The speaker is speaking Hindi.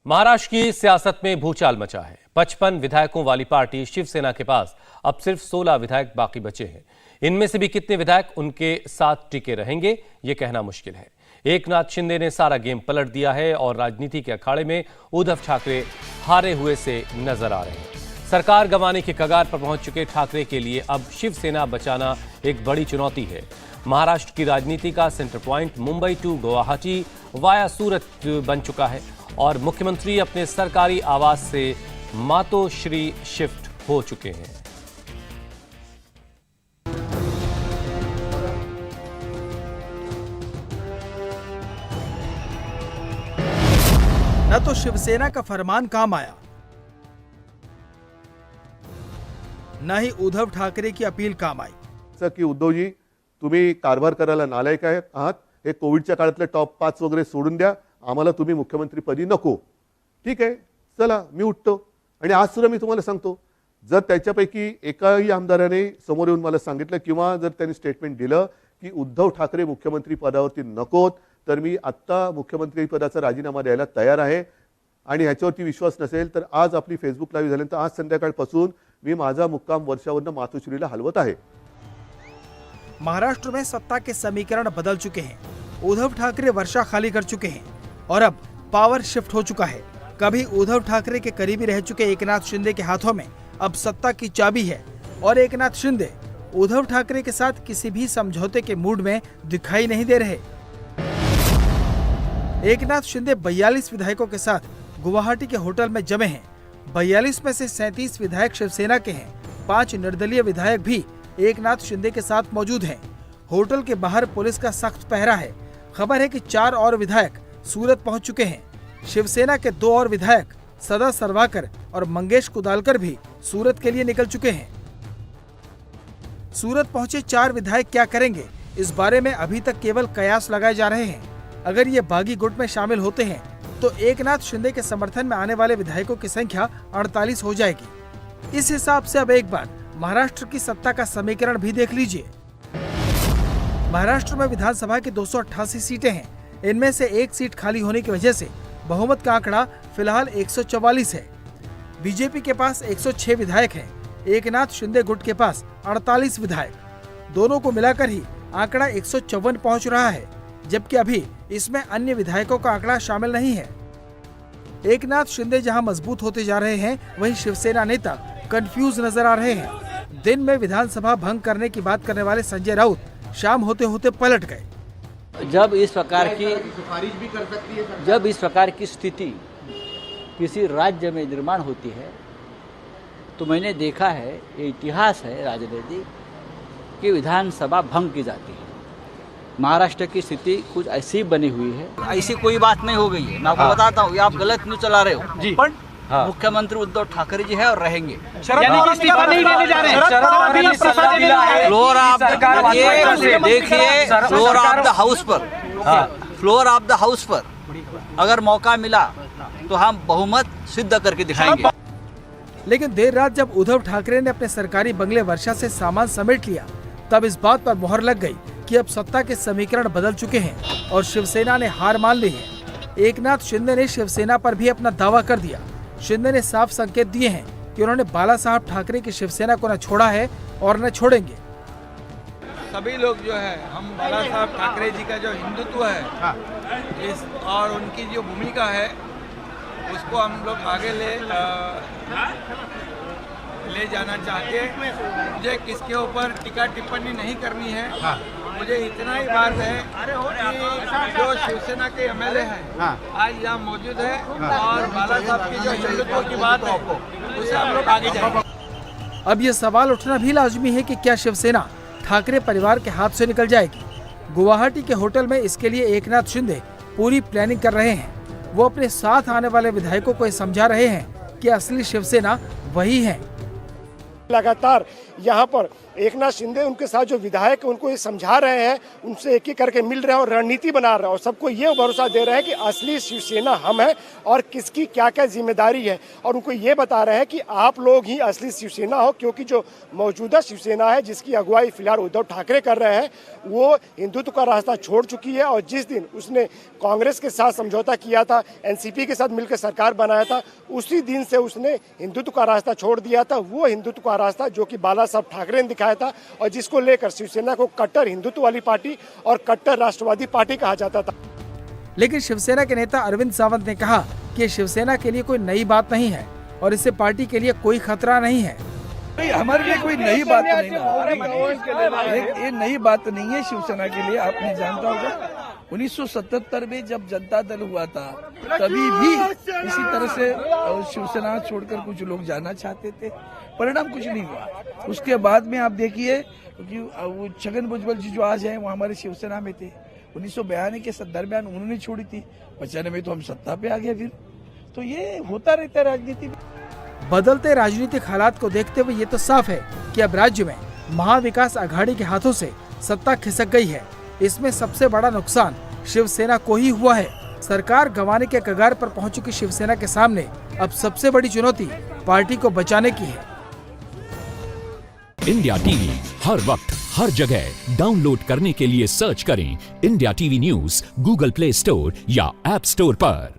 महाराष्ट्र की सियासत में भूचाल मचा है। 55 विधायकों वाली पार्टी शिवसेना के पास अब सिर्फ 16 विधायक बाकी बचे हैं। इनमें से भी कितने विधायक उनके साथ टिके रहेंगे, ये कहना मुश्किल है। एकनाथ शिंदे ने सारा गेम पलट दिया है और राजनीति के अखाड़े में उद्धव ठाकरे हारे हुए से नजर आ रहे हैं। सरकार गंवाने की कगार पर पहुंच चुके ठाकरे के लिए अब शिवसेना बचाना एक बड़ी चुनौती है। महाराष्ट्र की राजनीति का centre point Mumbai to Guwahati via Surat बन चुका है और मुख्यमंत्री अपने सरकारी आवास से मातोश्री शिफ्ट हो चुके हैं। न तो शिवसेना का फरमान काम आया, न ही उद्धव ठाकरे की अपील काम आई। की उद्धवजी, तुम्ही कारभार करायला नालायक आहात, हे कोविडच्या काळातले टॉप 5 वगैरे सोडून द्या, आम्हाला तुम्ही मुख्यमंत्रीपदी नको। ठीक आहे, चला मी उठतो आणि आज सुद्धा मी तुम्हाला सांगतो, जर त्याच्यापैकी एकाही आमदाराने समोर येऊन मला सांगितलं किंवा जर त्यांनी स्टेटमेंट दिलं की उद्धव ठाकरे मुख्यमंत्री पदावरती नकोत, तर मी आत्ता मुख्यमंत्री पदाचा राजीनामा द्यायला तयार आहे। आणि ह्याच्यावरती विश्वास नसेल तर आज आपली फेसबुक लाईव्ह झाल्यानंतर आज संध्याकाळपासून मी माझा मुक्काम वर्षावरनं मातोश्रीला हलवत आहे। महाराष्ट्र में सत्ता के समीकरण बदल चुके हैं। उद्धव ठाकरे वर्षा खाली कर चुके हैं और अब पावर शिफ्ट हो चुका है। कभी उद्धव ठाकरे के करीबी रह चुके एकनाथ शिंदे के हाथों में अब सत्ता की चाबी है और एकनाथ शिंदे उद्धव ठाकरे के साथ किसी भी समझौते के मूड में दिखाई नहीं दे रहे। एकनाथ शिंदे 42 विधायकों के साथ गुवाहाटी के होटल में जमे हैं। 42 में से 37 विधायक शिवसेना के हैं। 5 निर्दलीय विधायक भी एकनाथ शिंदे के साथ मौजूद हैं। होटल के बाहर पुलिस का सख्त पहरा है। खबर है कि 4 और विधायक सूरत पहुंच चुके हैं। शिवसेना के 2 और विधायक सदा सरवाकर और मंगेश कुदालकर भी सूरत के लिए निकल चुके हैं। सूरत पहुंचे 4 विधायक क्या करेंगे, इस बारे में अभी तक केवल कयास लगाए जा रहे हैं। अगर ये बागी गुट में शामिल होते हैं तो एकनाथ शिंदे के समर्थन में आने वाले विधायकों की संख्या 48 हो जाएगी। इस हिसाब से अब एक बार महाराष्ट्र की सत्ता का समीकरण भी देख लीजिए। महाराष्ट्र में विधानसभा की 288 सीटें हैं। इनमें से एक सीट खाली होने की वजह से बहुमत का आंकड़ा फिलहाल 144 है। बीजेपी के पास 106 विधायक हैं। एकनाथ शिंदे गुट के पास 48 विधायक। दोनों को मिलाकर ही आंकड़ा 154 पहुंच रहा है, जबकि अभी इसमें अन्य विधायकों का आंकड़ा शामिल नहीं है। एकनाथ शिंदे जहां मजबूत होते जा रहे हैं, वहीं शिवसेना नेता कंफ्यूज नजर आ रहे हैं। दिन में विधानसभा भंग करने की बात करने वाले संजय राउत शाम होते होते पलट गए। जब इस प्रकार की स्थिति किसी राज्य में निर्माण होती है तो मैंने देखा है, ये इतिहास है राजनीति कि विधानसभा भंग की जाती है। महाराष्ट्र की स्थिति कुछ ऐसी बनी हुई है, ऐसी कोई बात नहीं हो गई है। मैं आपको बताता हूँ, ये आप गलत न्यूज चला रहे हो जी। पर मुख्यमंत्री उद्धव ठाकरे जी है और रहेंगे। फ्लोर ऑफ द हाउस पर अगर मौका मिला तो हम बहुमत सिद्ध करके दिखाएंगे। लेकिन देर रात जब उद्धव ठाकरे ने अपने सरकारी बंगले वर्षा से सामान समेट लिया, तब इस बात पर मोहर लग गई कि अब सत्ता के समीकरण बदल चुके हैं और शिवसेना ने हार मान ली है। एकनाथ शिंदे ने शिवसेना पर भी अपना दावा कर दिया। शिंदे ने साफ संकेत दिए हैं कि उन्होंने बाला साहब ठाकरे की शिवसेना को न छोड़ा है और न छोड़ेंगे। सभी लोग जो है, हम बाला साहब ठाकरे जी का जो हिंदुत्व है इस और उनकी जो भूमिका है उसको हम लोग आगे ले जाना चाहते हैं। मुझे किसके ऊपर टीका टिप्पणी नहीं करनी है। मुझे इतना ही बात है कि जो शिवसेना के एमएलए हैं आज यहाँ मौजूद है और बाला साहब की जो हिंदुत्व की बात है उसे हम लोग आगे जाएंगे। अब ये सवाल उठना भी लाजमी है कि क्या शिवसेना ठाकरे परिवार के हाथ से निकल जाएगी। गुवाहाटी के होटल में इसके लिए एकनाथ शिंदे पूरी प्लानिंग कर रहे हैं। वो अपने साथ आने वाले विधायकों को समझा रहे हैं कि असली शिवसेना वही है। लगातार यहाँ पर एकनाथ शिंदे उनके साथ जो विधायक उनको ये समझा रहे हैं, उनसे एक एक करके मिल रहे हैं और रणनीति बना रहे हैं और सबको ये भरोसा दे रहे हैं कि असली शिवसेना हम हैं और किसकी क्या क्या जिम्मेदारी है। और उनको ये बता रहे हैं कि आप लोग ही असली शिवसेना हो, क्योंकि जो मौजूदा शिवसेना है जिसकी अगुवाई फिलहाल उद्धव ठाकरे कर रहे हैं वो हिंदुत्व का रास्ता छोड़ चुकी है। और जिस दिन उसने कांग्रेस के साथ समझौता किया था, एनसीपी के साथ मिलकर सरकार बनाया था, उसी दिन से उसने हिंदुत्व का रास्ता छोड़ दिया था। वो हिंदुत्व का रास्ता जो कि बाला साहब ठाकरे ने दिखाया था और जिसको लेकर शिवसेना को कट्टर हिंदुत्व वाली पार्टी और कट्टर राष्ट्रवादी पार्टी कहा जाता था। लेकिन शिवसेना के नेता अरविंद सावंत ने कहा कि ये शिवसेना के लिए कोई नई बात नहीं है और इससे पार्टी के लिए कोई खतरा नहीं है। नहीं, हमारे लिए कोई नई बात नहीं है। ये नई बात नहीं है शिवसेना के लिए। आपने जानता होगा 1977 में जब जनता दल हुआ था तभी भी इसी तरह से शिवसेना छोड़कर कुछ लोग जाना चाहते थे, परिणाम कुछ नहीं हुआ। उसके बाद में आप देखिए कि वो छगन भुजबल जी जो आज हैं वो हमारे शिवसेना में थे। 1992 के दरमियान उन्होंने छोड़ी थी, 95 में तो हम सत्ता पे आ गए। फिर तो ये होता रहता है राजनीति में। बदलते राजनीतिक हालात को देखते हुए ये तो साफ है कि अब राज्य में महाविकास आघाड़ी के हाथों से सत्ता खिसक गई है। इसमें सबसे बड़ा नुकसान शिवसेना को ही हुआ है। सरकार गंवाने के कगार पर पहुंच चुकी शिवसेना के सामने अब सबसे बड़ी चुनौती पार्टी को बचाने की है। इंडिया टीवी हर वक्त हर जगह डाउनलोड करने के लिए सर्च करें India TV news Google play store या ऐप स्टोर पर।